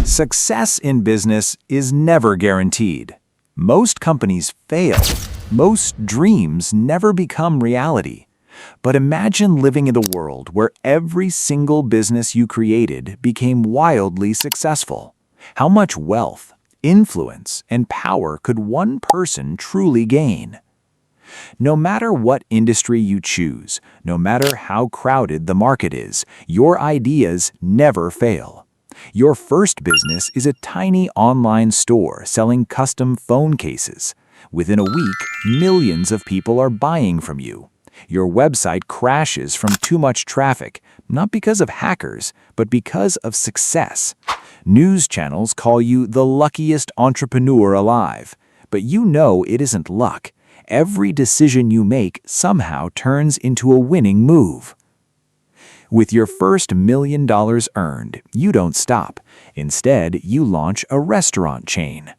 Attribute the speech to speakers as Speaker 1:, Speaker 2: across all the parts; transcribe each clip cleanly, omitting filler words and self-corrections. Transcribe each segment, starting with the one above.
Speaker 1: Success in business is never guaranteed. Most companies fail. Most dreams never become reality. But imagine living in a world where every single business you created became wildly successful. How much wealth, influence, and power could one person truly gain? No matter what industry you choose, no matter how crowded the market is, your ideas never fail. Your first business is a tiny online store selling custom phone cases. Within a week, millions of people are buying from you. Your website crashes from too much traffic, not because of hackers, but because of success. News channels call you the luckiest entrepreneur alive, but you know it isn't luck. Every decision you make somehow turns into a winning move. With your first $1 million earned, you don't stop. Instead, you launch a restaurant chain.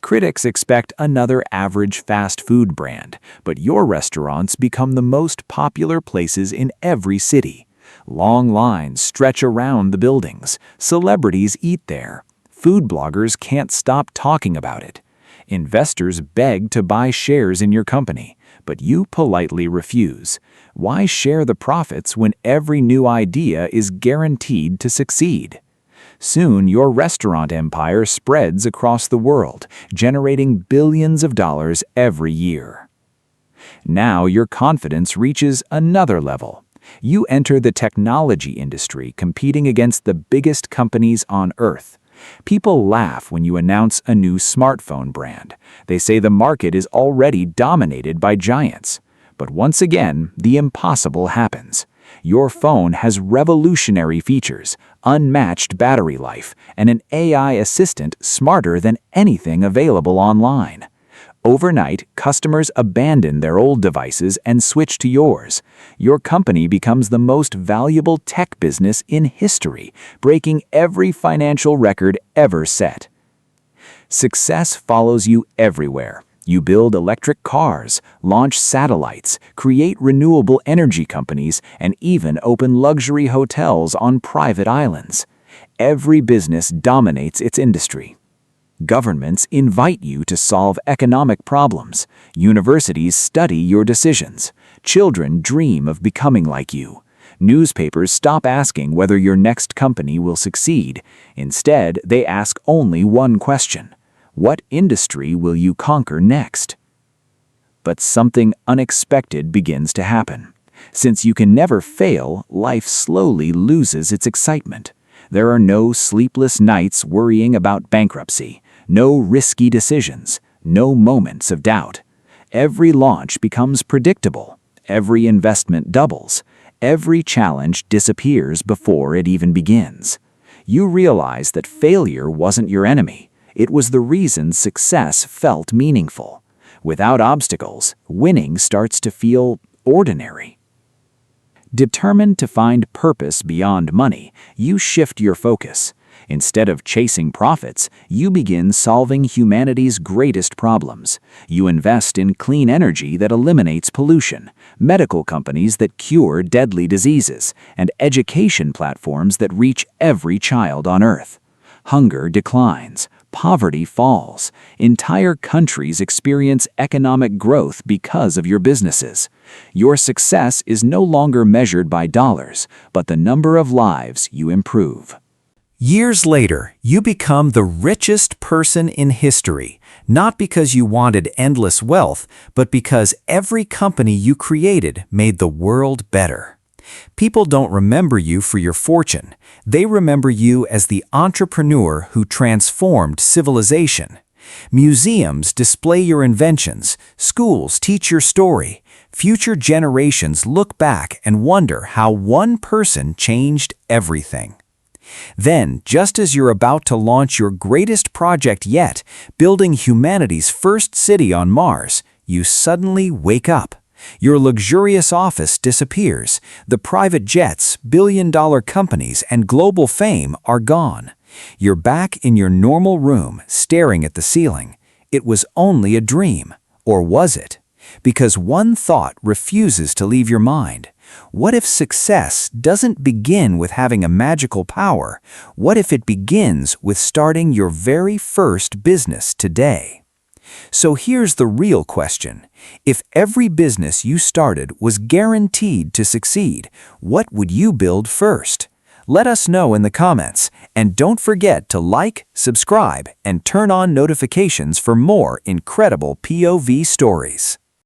Speaker 1: Critics expect another average fast food brand, but your restaurants become the most popular places in every city. Long lines stretch around the buildings. Celebrities eat there. Food bloggers can't stop talking about it. Investors beg to buy shares in your company, but you politely refuse. Why share the profits when every new idea is guaranteed to succeed? Soon, your restaurant empire spreads across the world, generating billions of dollars every year. Now your confidence reaches another level. You enter the technology industry, competing against the biggest companies on Earth. People laugh when you announce a new smartphone brand. They say the market is already dominated by giants. But once again, the impossible happens. Your phone has revolutionary features, unmatched battery life, and an AI assistant smarter than anything available online. Overnight, customers abandon their old devices and switch to yours. Your company becomes the most valuable tech business in history, breaking every financial record ever set. Success follows you everywhere. You build electric cars, launch satellites, create renewable energy companies, and even open luxury hotels on private islands. Every business dominates its industry. Governments invite you to solve economic problems. Universities study your decisions. Children dream of becoming like you. Newspapers stop asking whether your next company will succeed. Instead, they ask only one question: what industry will you conquer next? But something unexpected begins to happen. Since you can never fail, life slowly loses its excitement. There are no sleepless nights worrying about bankruptcy, no risky decisions, no moments of doubt. Every launch becomes predictable. Every investment doubles. Every challenge disappears before it even begins. You realize that failure wasn't your enemy. It was the reason success felt meaningful. Without obstacles, winning starts to feel ordinary. Determined to find purpose beyond money, you shift your focus. Instead of chasing profits, you begin solving humanity's greatest problems. You invest in clean energy that eliminates pollution, medical companies that cure deadly diseases, and education platforms that reach every child on Earth. Hunger declines. Poverty falls. Entire countries experience economic growth because of your businesses. Your success is no longer measured by dollars, but the number of lives you improve. Years later, you become the richest person in history, not because you wanted endless wealth, but because every company you created made the world better. People don't remember you for your fortune. They remember you as the entrepreneur who transformed civilization. Museums display your inventions. Schools teach your story. Future generations look back and wonder how one person changed everything. Then, just as you're about to launch your greatest project yet, building humanity's first city on Mars, you suddenly wake up. Your luxurious office disappears. The private jets, billion-dollar companies, and global fame are gone. You're back in your normal room, staring at the ceiling. It was only a dream. Or was it? Because one thought refuses to leave your mind. What if success doesn't begin with having a magical power? What if it begins with starting your very first business today? So here's the real question. If every business you started was guaranteed to succeed, what would you build first? Let us know in the comments, and don't forget to like, subscribe, and turn on notifications for more incredible POV stories.